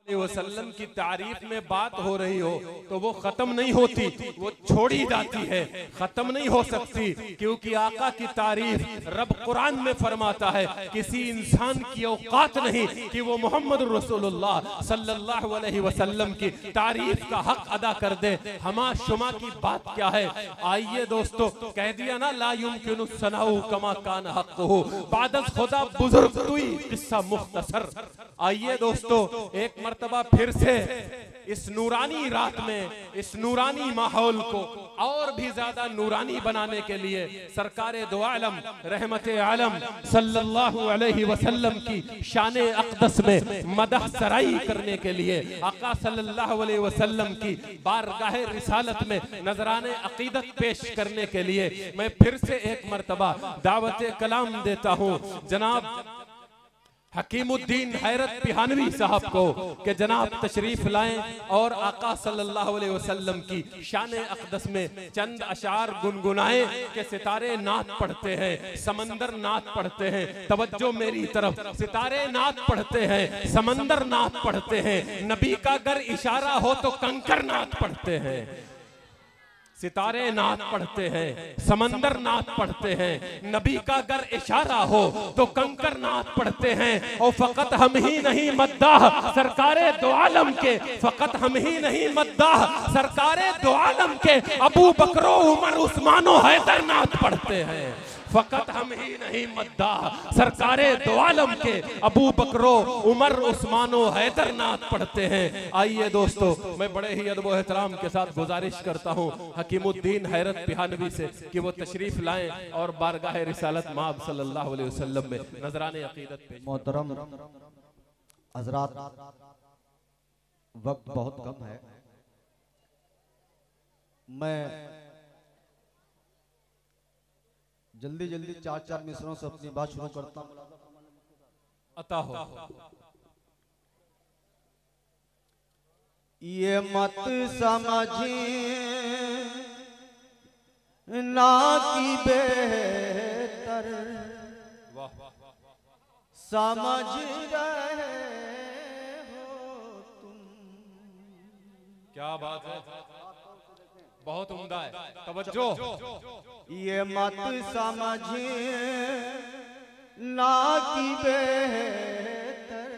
वसल्लम की तारीफ में बात हो रही हो तो वो खत्म नहीं होती, वो छोड़ी जाती है, खत्म नहीं हो सकती, क्योंकि आका की तारीफ रब कुरान में फरमाता है किसी इंसान की औकात नहीं कि वो मोहम्मद रसूलुल्लाह सल्लल्लाहु अलैहि वसल्लम की तारीफ का हक अदा कर दे। हमा शुमा की बात क्या है? आइए दोस्तों, कह दिया ना ला युमकिनु सनाउ कमा कान हक़्क़ुहु, बादल खुदा बुजुर्ग तुई किस्सा मुख्तसर। आइए दोस्तों, एक मर्तबा फिर से इस नूरानी रात में, इस नूरानी माहौल को और भी ज्यादा नूरानी बनाने के लिए सरकारे दो आलम रहमते आलम सल्लल्लाहु अलैहि वसल्लम की शाने अक़दस में मदह सराई करने के लिए, आका सल्लल्लाहु अलैहि वसल्लम की बारगाहे रिसालत में नजराने अकीदत पेश करने के लिए मैं फिर से एक मर्तबा दावत कलाम देता हूँ जनाब हकीमुद्दीन हैरत पिहानवी साहब को कि जनाब तशरीफ लाएं और आका सल्लल्लाहु अलैहि वसल्लम की शान अक़दस में चंद अशार गुनगुनाएं कि सितारे नात पढ़ते हैं, समंदर नात पढ़ते हैं। तवज्जो मेरी तरफ, सितारे नात पढ़ते हैं, समंदर नात पढ़ते हैं, नबी का अगर इशारा हो तो कंकर नात पढ़ते हैं। सितारे नात पढ़ते हैं, समंदर नात पढ़ते हैं, नबी का अगर इशारा हो तो कंकर नात पढ़ते हैं। और फकत हम ही नहीं मद्दाह सरकारे दो आलम के, फकत हम ही नहीं मद्दाह सरकारे दो आलम के, अबू बकरो उमर उस्मानो हैदर नात पढ़ते हैं। फकत हम ही नहीं मद्दाह सरकारे दो आलम के, अबू बकरो उमर उस्मानो हैदर नात पढ़ते हैं। आइए दोस्तों, मैं बड़े ही अदब व एहतराम के साथ गुजारिश करता हूँ हकीमुद्दीन हैरत पिहानवी से कि वो तशरीफ लाएं और बारगाह रिसालत माब सल्लल्लाहु अलैहि वसल्लम में नजराने अकीदत पे। मोहतरम हज़रात, वक्त बहुत कम है, मैं जल्दी जल्दी चार मिसरों से अपनी बात शुरू करता हूँ। अता हो ये मत समझी ना की बेहतर समझ रहे हो तुम। क्या बात है, बहुत उम्दा है, तवज्जो। ये मत समझे ना की बेहतर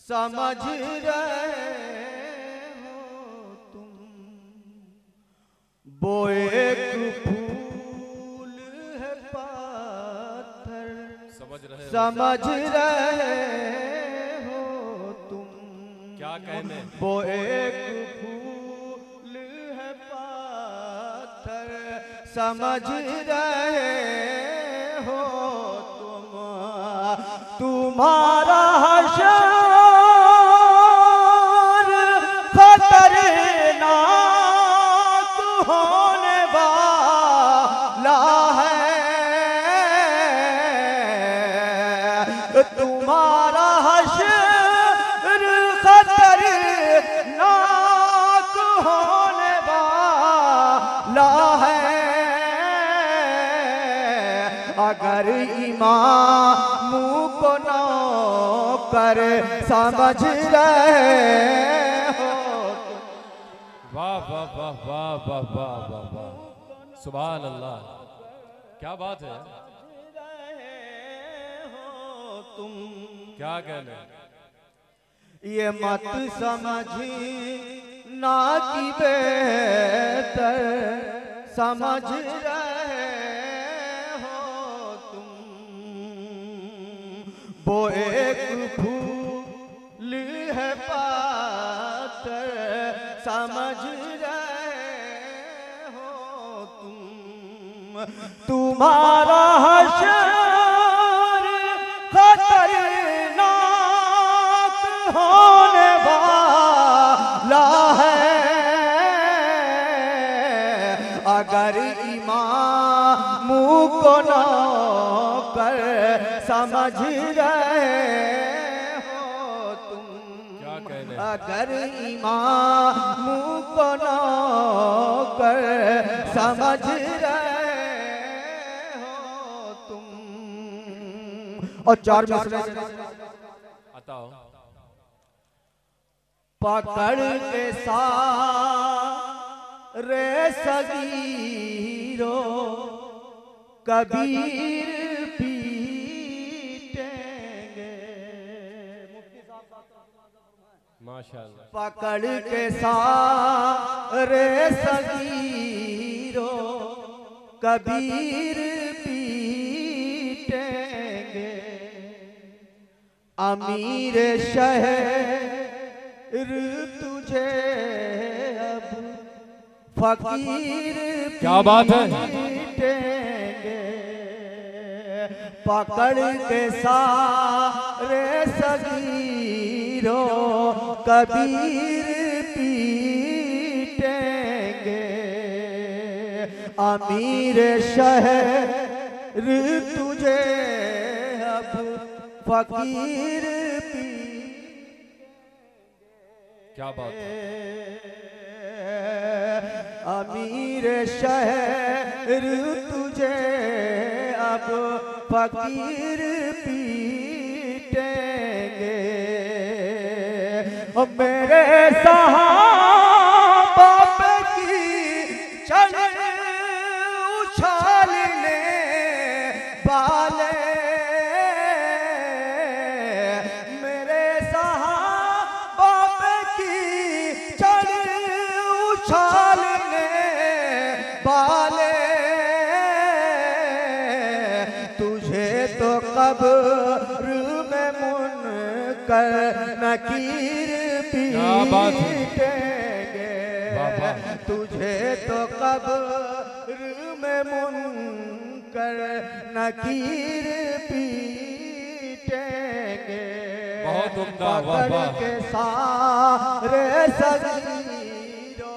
समझ रहे हो तुम। वो एक फूल है पत्थर समझ रहे हो तुम। क्या कहने, वो एक समझ रहे हो तुम। तुम्हारा हश्र खतरनाक होने वाला है। तुम्हारा हश्र खतरनाक होने वाला है। अगर इमामू को नौकर समझ रहे हो। वाह वाह वाह वाह वाह वाह वाह वाह, सुभान अल्लाह, क्या बात है, तुम क्या कहने। ये मत समझी ना की बेहतर समझ रहे हो तुम। वो एक फूल है पत्थर समझ रहे हो तुम। तुम्हारा हश्र खतरनाक होने वाला है। अगर इमामू को नौकर समझ रहे हो तुम। क्या कहने, अगर इमामू को नौकर समझ रहे हो तुम। और चार मिसरे अता हो पकड़ के सारे सगीरो कबीर पीटेंगे। माशाअल्लाह। पकड़ के सारे सगीरो कबीर पीटेंगे। अमीर शहर तुझे अब फकीर क्या बात है। पीटेंगे। पकड़ के सारे सगीरो कबीर पीटेंगे। अमीर शहर तुझे अब फकीर क्या बात है। अमीर शहर तुझे अब फकीर पीटेंगे। मेरे सहाबा की चढ़ उछालने वाले, मेरे सहाबा की चढ़ उछालने वाले, तुझे तो कब्र में मुनकर नकीर पीटेंगे। तुझे तो कब्र में मुनकर नकीर पीटेंगे। बहुत उम्दा। वाह वाह। के सारे सगीरो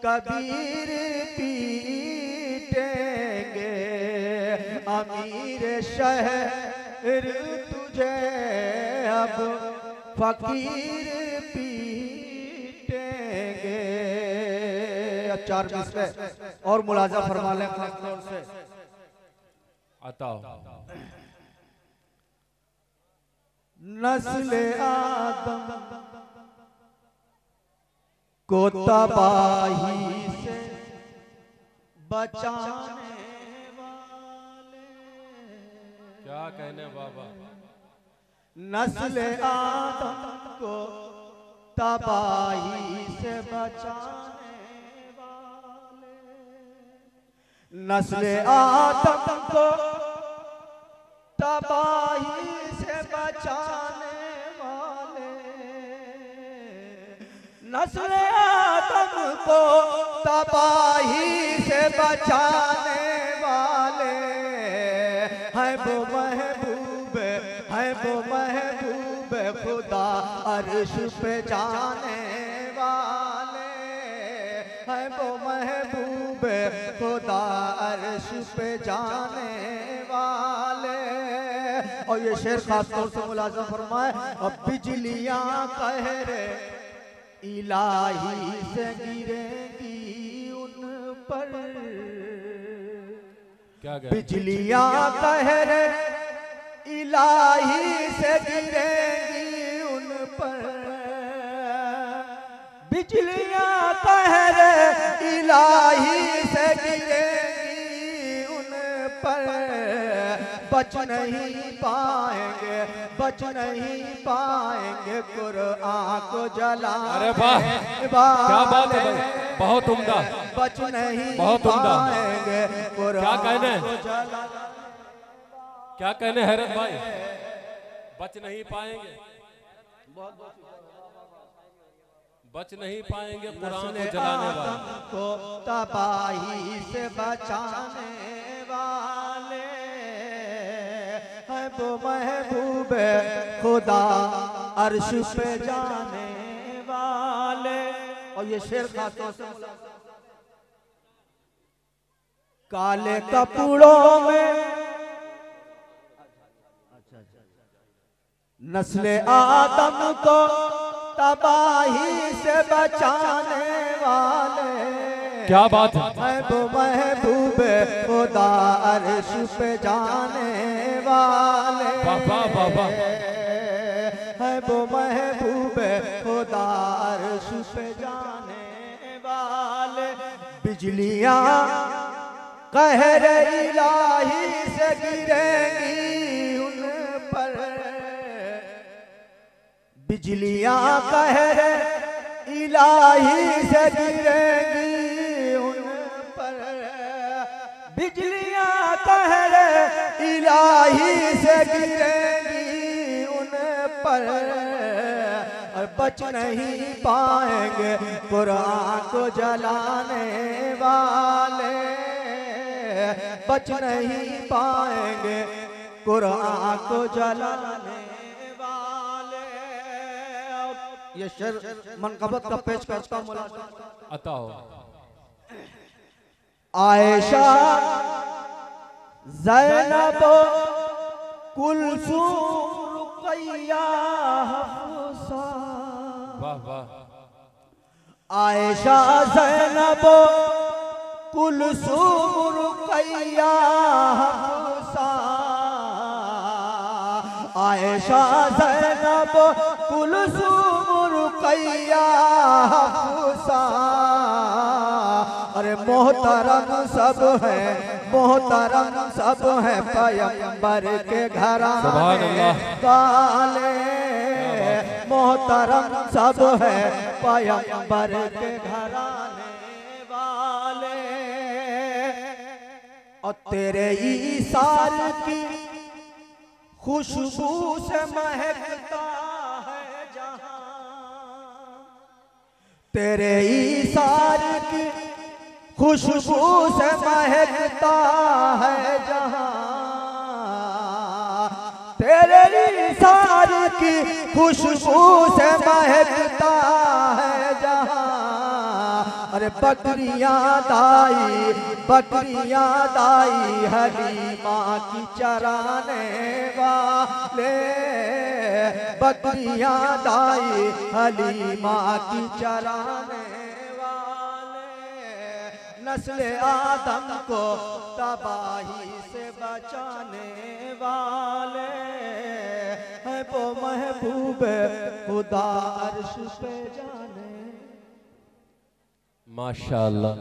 कबीर पीटेंगे। अमीर शहर तुझे अब फकीर पीटेंगे। 4 मिसरे और मुलाजा फरमा लें खास तौर से। आता हो। नस्ल आदम को तबाही से बचाने वाले, क्या कहने बाबा। नस्ल आदम को तबाही से बचाने वाले, नस्ल आदम को तबाही से बचाने वाले, नस्ल आदम को तबाही से बचाने वाले हैं वो महबूब, हैं वो महबूब खुदा अर्श पे जाने वाले, हैं वो महबूब खुदा अर्श पे जाने वाले। और ये शेर खास तौर से मुलाज़ा फरमाए। अब बिजलियां कहरे इलाही से गिरेंगी उन पर, क्या बिजलियां कहरे इलाही से गिरेंगी उन पर, बिजलियां कहरे इलाही से गिरेंगी उन पर। बच नहीं पाएंगे, बच नहीं पाएंगे कुरान को जलाने। अरे वाह, क्या बात है भाई, बहुत उम्दा। बच नहीं बहुत उम्दा। पाएंगे कुरान क्या कहने, को जलाने। क्या कहने हैरत भाई, बच नहीं पाएंगे, बच नहीं पाएंगे कुरान को जलाने वाले, को तबाही से बचाने वाले हैं वो महबूब खुदा अर्श पे जाने वाले। और ये शेर खास तौर से काले कपड़ों में नस्ल आदम को तबाही से बचाने वाले, क्या बात है, वो महबूब खुदा अर्श पे जाने वाले, वाह वाह वाह वाह, है वो महबूब खुदा पे जाने वाले, बिजलियां कहर इलाही से गिरेंगी उन पर, बिजलियां कहर इलाही से गिरेंगी उन पर, बिजलियां कहर इलाही से गिरेंगी उन पर, और बच नहीं पाएंगे कुरान को जलाने वाले, बच नहीं पाएंगे कुरान को जलाने वाले। ये शेर मनकबत का पेश करता हूं, अता हो। आयशा ज़ैनब कुलसूम रुक़ैया हफ्सा, वाह वाह। आयशा ज़ैनब कुलसूम रुक़ैया हफ्सा, आयशा ज़ैनब कुलसूम रुक़ैया हफ्सा, अरे मोहतरम सब है, मोहतरम सब है पैगंबर के घराने वाले, मोहतरम सब है पैगंबर के घराने वाले। और तेरे ईसार की खुशबू से महकता है जहां, तेरे ईसार की खुशबू से महकता है जहां, तेरे ईसार की खुशबू से महकता है जहां, अरे बकरियां दाई, बकरियां दाई हलीमा की चराने वाले, बकरियां दाई हलीमा की चराने वाले, नस्ल आदम को तबाही से बचाने वाले हैं वो महबूब खुदा अर्श पे जाने। माशाअल्लाह।